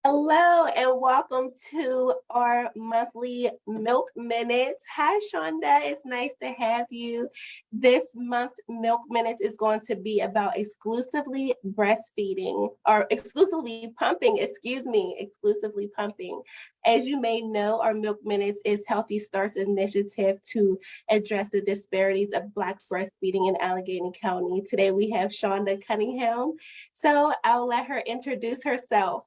Hello and welcome to our monthly Milk Minutes. Hi, Shonda. It's nice to have you. This month, Milk Minutes is going to be about exclusively breastfeeding or exclusively pumping, exclusively pumping. As you may know, our Milk Minutes is Healthy Starts initiative to address the disparities of Black breastfeeding in Allegheny County. Today, we have Chaunda Cunningham. So I'll let her introduce herself.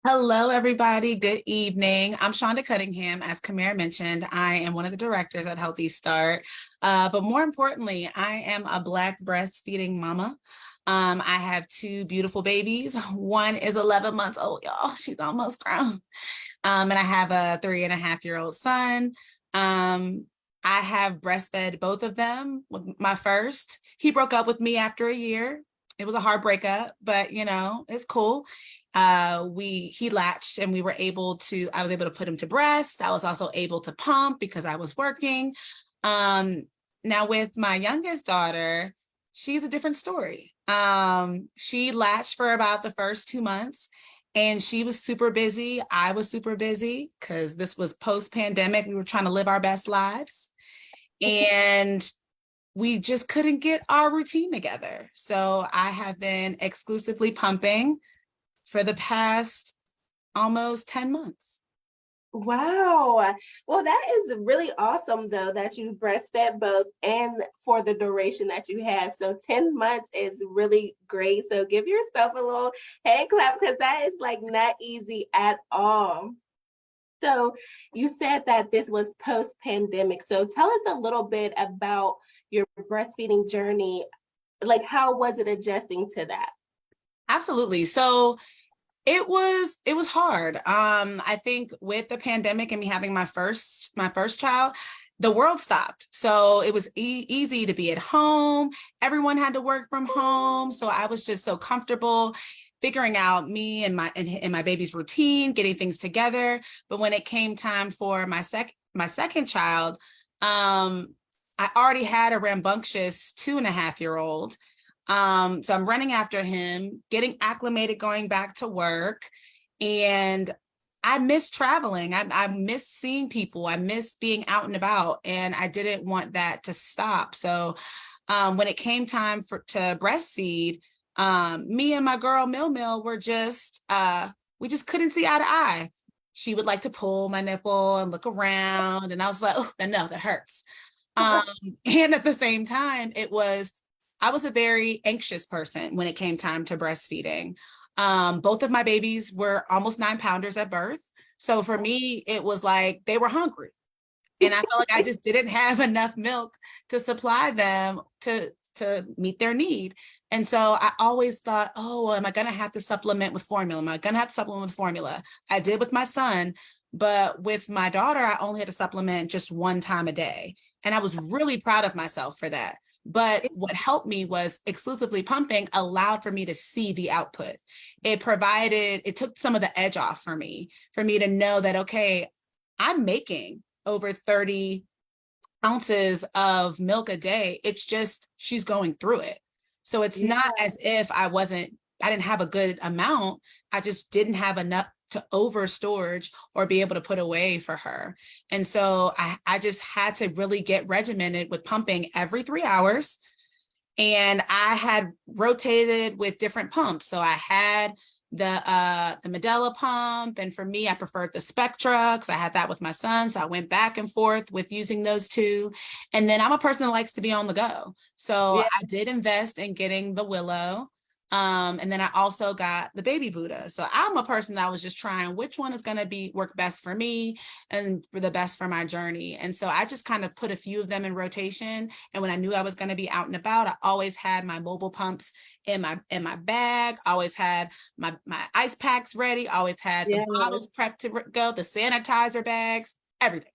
Hello, everybody. Good evening. I'm Chaunda Cunningham. As Kemarra mentioned, I am one of the directors at Healthy Start. But more importantly, I am a Black breastfeeding mama. I have two beautiful babies. One is 11 months old, y'all. She's almost grown. And I have a 3.5-year-old son. I have breastfed both of them. With my first, he broke up with me after a year. It was a hard breakup, but it's cool. He latched and I was able to put him to breast. I was also able to pump because I was working. Now with my youngest daughter, she's a different story. She latched for about the first 2 months and she was super busy. I was super busy because this was post-pandemic. We were trying to live our best lives and we just couldn't get our routine together. So I have been exclusively pumping for the past almost 10 months. Wow. Well, that is really awesome, though, that you breastfed both and for the duration that you have. So 10 months is really great. So give yourself a little hand clap because that is like not easy at all. So you said that this was post-pandemic. So tell us a little bit about your breastfeeding journey. Like, how was it adjusting to that? Absolutely. So it was hard. I think with the pandemic and me having my first child, the world stopped. So it was easy to be at home. Everyone had to work from home. So I was just so comfortable figuring out me and my baby's routine, getting things together. But when it came time for my second child, I already had a rambunctious 2.5-year-old. So I'm running after him, getting acclimated, going back to work. And I miss traveling. I miss seeing people. I miss being out and about. And I didn't want that to stop. So when it came time to breastfeed, me and my girl Mill were we just couldn't see eye to eye. She would like to pull my nipple and look around. And I was like, oh, no, that hurts. And at the same time, I was a very anxious person when it came time to breastfeeding. Both of my babies were almost 9-pounders at birth. So for me, it was like they were hungry. And I felt like I just didn't have enough milk to supply them to meet their need. And so I always thought, oh, am I going to have to supplement with formula? Am I going to have to supplement with formula? I did with my son, but with my daughter, I only had to supplement just 1 time a day. And I was really proud of myself for that. But what helped me was exclusively pumping allowed for me to see the output. It took some of the edge off for me to know that, okay, I'm making over 30 ounces of milk a day. It's just, she's going through it. So it's not as if I didn't have a good amount. I just didn't have enough to over storage or be able to put away for her. And so I just had to really get regimented with pumping every 3 hours. And I had rotated with different pumps. So I had the Medela pump. And for me, I preferred the Spectra because I had that with my son. So I went back and forth with using those two. And then I'm a person that likes to be on the go. So I did invest in getting the Willow. And then I also got the Baby Buddha. So I'm a person that was just trying which one is going to work best for me and for the best for my journey. And so I just kind of put a few of them in rotation. And when I knew I was going to be out and about, I always had my mobile pumps in my bag. I always had my ice packs ready. I always had the bottles prepped to go, the sanitizer bags, everything.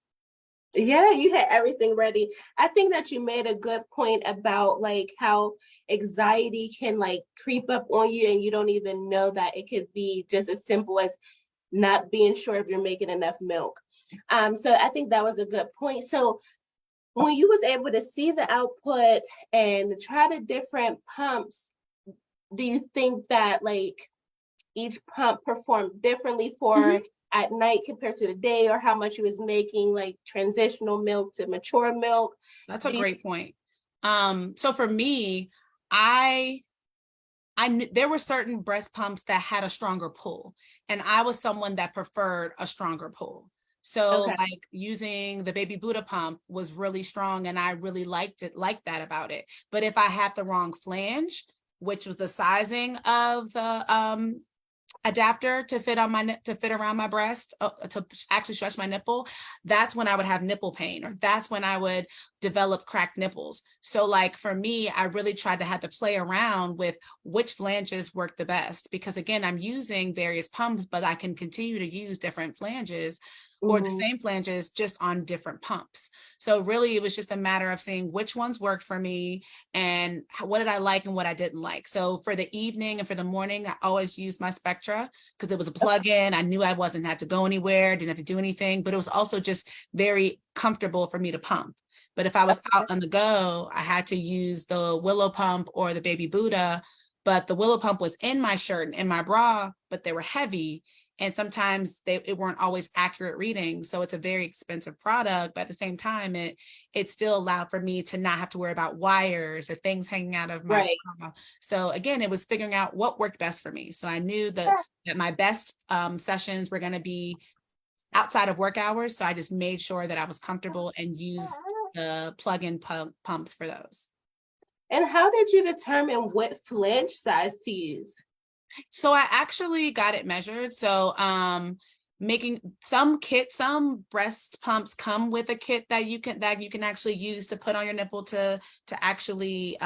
Yeah, you had everything ready. I think that you made a good point about like how anxiety can like creep up on you and you don't even know that it could be just as simple as not being sure if you're making enough milk. So I think that was a good point. So when you was able to see the output and try the different pumps, do you think that like each pump performed differently for at night compared to the day, or how much you was making like transitional milk to mature milk? That's a great point. So for me, I knew there were certain breast pumps that had a stronger pull, and I was someone that preferred a stronger pull. So Okay. like using the baby Buddha pump was really strong, and I really liked that about it. But if I had the wrong flange, which was the sizing of the adapter to fit around my breast, to actually stretch my nipple, that's when I would have nipple pain, or that's when I would develop cracked nipples. So like for me, I really tried to have to play around with which flanges work the best, because again, I'm using various pumps, but I can continue to use different flanges or the same flanges just on different pumps. So really it was just a matter of seeing which ones worked for me and what did I like and what I didn't like. So for the evening and for the morning, I always used my Spectra because it was a plug-in. I knew I wasn't have to go anywhere, didn't have to do anything, but it was also just very comfortable for me to pump. But if I was out on the go, I had to use the Willow pump or the baby Buddha, but the Willow pump was in my shirt and in my bra, but they were heavy. And sometimes it weren't always accurate readings. So it's a very expensive product, but at the same time, it still allowed for me to not have to worry about wires or things hanging out of my bra. So again, it was figuring out what worked best for me. So I knew that my best sessions were going to be outside of work hours. So I just made sure that I was comfortable and used the plug-in pumps for those. And how did you determine what flange size to use? So I actually got it measured. So making some breast pumps come with a kit that you can actually use to put on your nipple to actually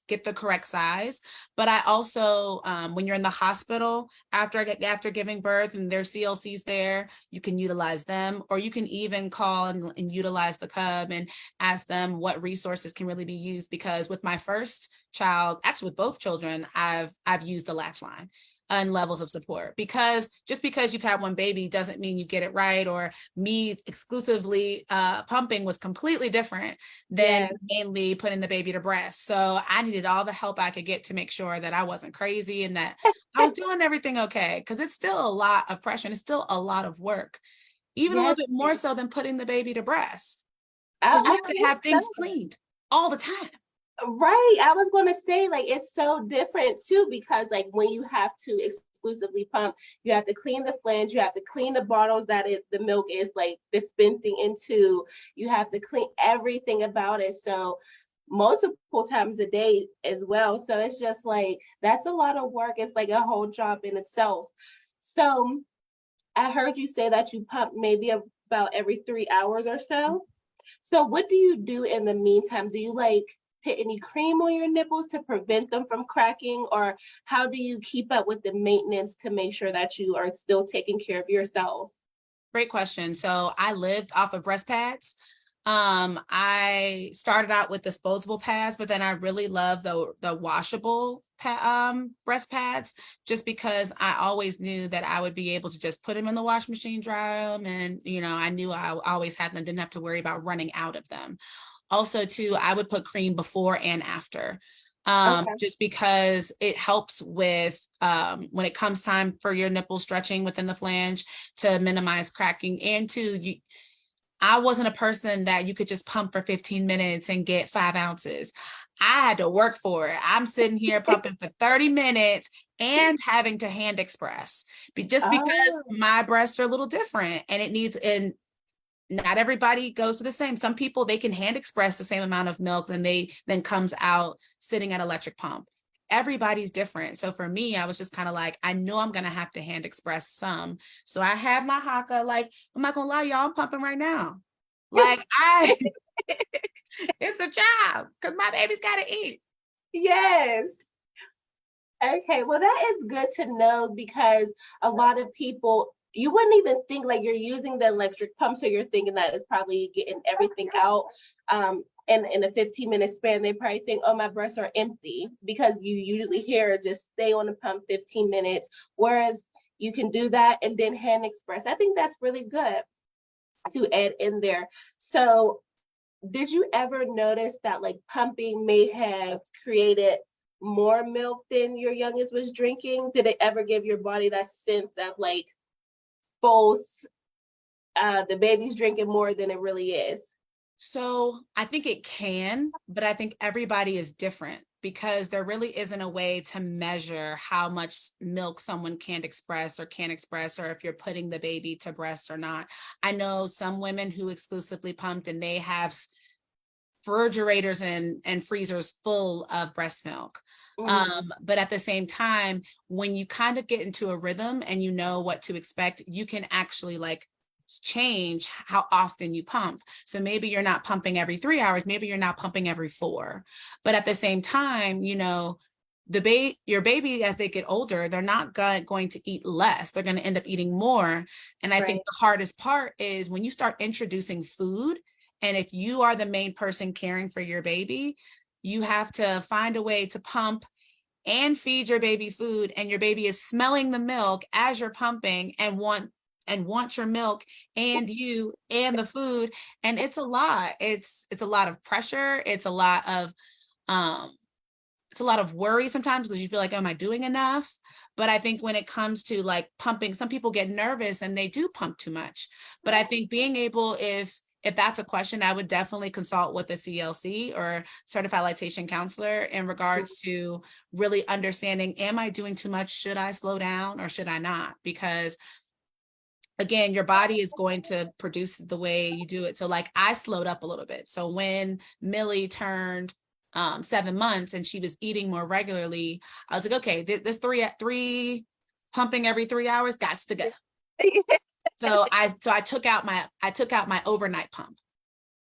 get the correct size. But I also when you're in the hospital after giving birth and there's CLCs there, you can utilize them, or you can even call and utilize the cub and ask them what resources can really be used. Because with my first child, actually with both children, I've used the latch line and levels of support, because just because you've had one baby doesn't mean you get it right. Or me exclusively pumping was completely different than mainly putting the baby to breast. So I needed all the help I could get to make sure that I wasn't crazy and that I was doing everything okay, because it's still a lot of pressure and it's still a lot of work, even a little bit more so than putting the baby to breast, because you have to have things cleaned all the time. Right. I was going to say, like, it's so different too, because like when you have to exclusively pump, you have to clean the flange, you have to clean the bottles that the milk is like dispensing into, you have to clean everything about it. So multiple times a day as well. So it's just like, that's a lot of work. It's like a whole job in itself. So I heard you say that you pump maybe about every 3 hours or so. So what do you do in the meantime? Do you like put any cream on your nipples to prevent them from cracking, or how do you keep up with the maintenance to make sure that you are still taking care of yourself? Great question. So I lived off of breast pads. I started out with disposable pads, but then I really love the washable breast pads, just because I always knew that I would be able to just put them in the wash machine, dry them, and I knew I always had them, didn't have to worry about running out of them. Also, too, I would put cream before and after, just because it helps with when it comes time for your nipple stretching within the flange to minimize cracking. And two, I wasn't a person that you could just pump for 15 minutes and get 5 ounces. I had to work for it. I'm sitting here pumping for 30 minutes and having to hand express, just because my breasts are a little different and and not everybody goes to the same. Some people, they can hand express the same amount of milk then comes out sitting at electric pump. Everybody's different. So for me, I was just kind of like, I know I'm going to have to hand express some. So I have my haka, like, I'm not going to lie, y'all, I'm pumping right now. Like it's a job because my baby's got to eat. Yes. Okay, well, that is good to know, because a lot of people, you wouldn't even think like you're using the electric pump, so you're thinking that it's probably getting everything out. In a 15-minute span, they probably think, oh, my breasts are empty, because you usually hear just stay on the pump 15 minutes, whereas you can do that and then hand express. I think that's really good to add in there. So did you ever notice that like pumping may have created more milk than your youngest was drinking? Did it ever give your body that sense of like false, the baby's drinking more than it really is? So I think it can, but I think everybody is different because there really isn't a way to measure how much milk someone can't express or can't express, or if you're putting the baby to breast or not. I know some women who exclusively pumped and they have refrigerators and freezers full of breast milk. But at the same time, when you kind of get into a rhythm and you know what to expect, you can actually like change how often you pump. So maybe you're not pumping every 3 hours, maybe you're not pumping every 4. But at the same time, you know, your baby, as they get older, they're not going to eat less, they're going to end up eating more. And I think the hardest part is when you start introducing food, and if you are the main person caring for your baby, you have to find a way to pump and feed your baby food, and your baby is smelling the milk as you're pumping and want your milk and you and the food. And it's a lot. It's a lot of pressure. It's a lot of worry sometimes because you feel like, am I doing enough? But I think when it comes to like pumping, some people get nervous and they do pump too much. But I think being able, if that's a question, I would definitely consult with a CLC or certified lactation counselor in regards to really understanding, am I doing too much? Should I slow down or should I not? Because again, your body is going to produce the way you do it. So like I slowed up a little bit. So when Millie turned 7 months and she was eating more regularly, I was like, okay, this three pumping every 3 hours, gots to go. So I took out my overnight pump,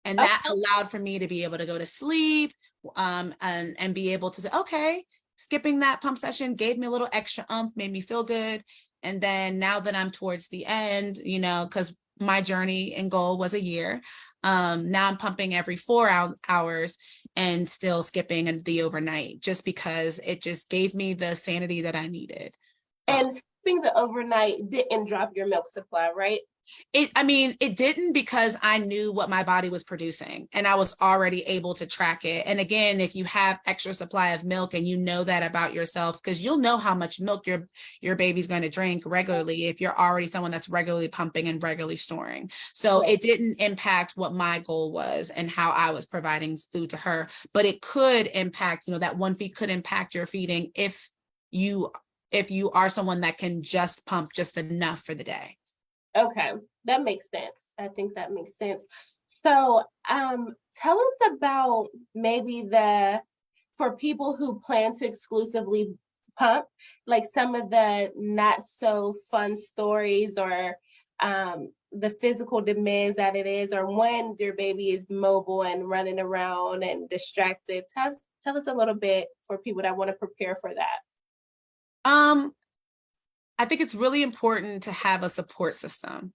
and that allowed for me to be able to go to sleep, and be able to say, okay, skipping that pump session gave me a little extra made me feel good. And then now that I'm towards the end, you know, because my journey and goal was a year, now I'm pumping every 4 hours and still skipping the overnight, just because it just gave me the sanity that I needed. And skipping the overnight didn't drop your milk supply, right? It didn't, because I knew what my body was producing and I was already able to track it. And again, if you have extra supply of milk and you know that about yourself, because you'll know how much milk your baby's going to drink regularly if you're already someone that's regularly pumping and regularly storing. So it didn't impact what my goal was and how I was providing food to her, but it could impact, you know, that one feed could impact your feeding if you are someone that can just pump just enough for the day. Okay, that makes sense. I think that makes sense. So, tell us about maybe for people who plan to exclusively pump, like some of the not so fun stories or the physical demands that it is, or when your baby is mobile and running around and distracted. Tell us a little bit for people that want to prepare for that. I think it's really important to have a support system.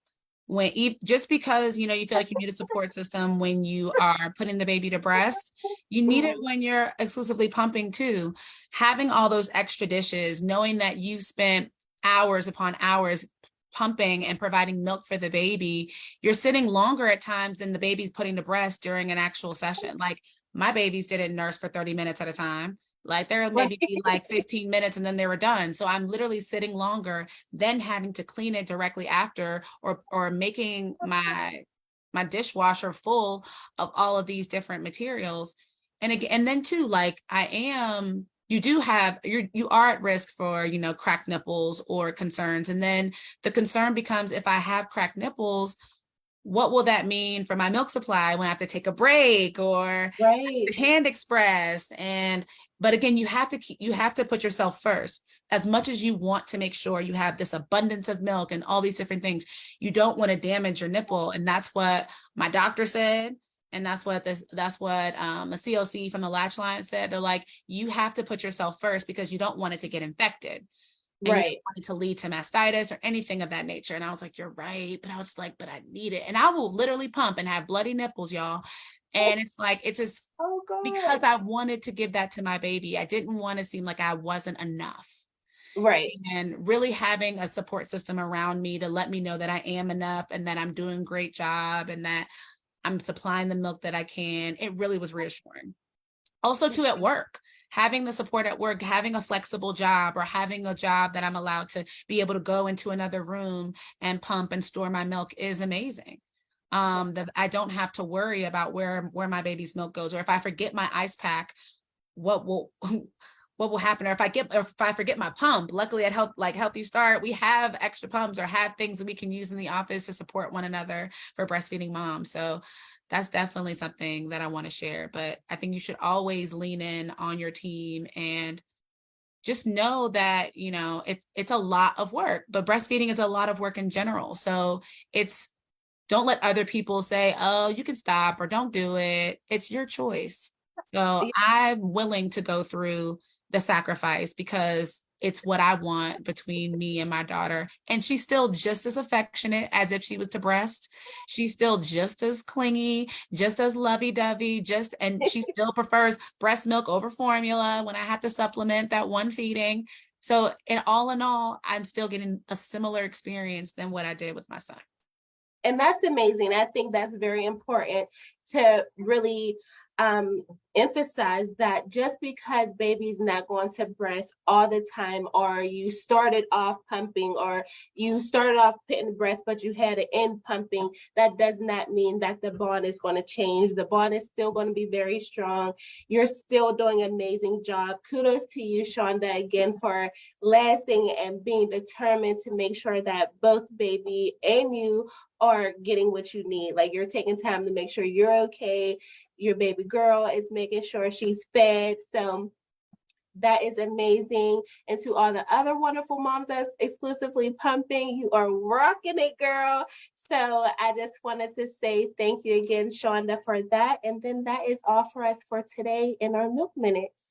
Just because, you know, you feel like you need a support system when you are putting the baby to breast, you need it when you're exclusively pumping too. Having all those extra dishes, knowing that you spent hours upon hours pumping and providing milk for the baby, you're sitting longer at times than the baby's putting to breast during an actual session. Like my babies didn't nurse for 30 minutes at a time. Like there maybe be like 15 minutes and then they were done. So I'm literally sitting longer, then having to clean it directly after, or making my dishwasher full of all of these different materials. And again, and then too, like you are at risk for, you know, cracked nipples or concerns. And then the concern becomes, if I have cracked nipples, what will that mean for my milk supply when I have to take a break or hand express? But again, you have to put yourself first. As much as you want to make sure you have this abundance of milk and all these different things, you don't want to damage your nipple. And that's what my doctor said. And that's what a CLC from the latch line said. They're like, you have to put yourself first because you don't want it to get infected. And you don't want it to lead to mastitis or anything of that nature. And I was like, you're right. But I was like, but I need it. And I will literally pump and have bloody nipples, y'all. And it's like, it's just because I wanted to give that to my baby. I didn't want to seem like I wasn't enough. Right. And really having a support system around me to let me know that I am enough and that I'm doing a great job and that I'm supplying the milk that I can. It really was reassuring. Also too, at work, having the support at work, having a flexible job, or having a job that I'm allowed to be able to go into another room and pump and store my milk is amazing. That I don't have to worry about where my baby's milk goes, or if I forget my ice pack, what will what will happen, or if I forget my pump. Luckily at Healthy Start, we have extra pumps or have things that we can use in the office to support one another for breastfeeding moms. So that's definitely something that I want to share. But I think you should always lean in on your team and just know that, you know, it's a lot of work, but breastfeeding is a lot of work in general. So don't let other people say, oh, you can stop or don't do it. It's your choice. So I'm willing to go through the sacrifice because it's what I want between me and my daughter. And she's still just as affectionate as if she was to breast. She's still just as clingy, just as lovey-dovey, and she still prefers breast milk over formula when I have to supplement that one feeding. So in all, I'm still getting a similar experience than what I did with my son. And that's amazing. I think that's very important to really emphasize that just because baby's not going to breast all the time, or you started off pumping, or you started off putting breast, but you had to end pumping, that does not mean that the bond is going to change. The bond is still going to be very strong. You're still doing an amazing job. Kudos to you, Shonda, again, for lasting and being determined to make sure that both baby and you are getting what you need. Like, you're taking time to make sure you're okay. Your baby girl is making sure she's fed. So that is amazing. And to all the other wonderful moms that's exclusively pumping, you are rocking it, girl. So I just wanted to say thank you again, Shonda, for that. And then that is all for us for today in our Milk Minutes.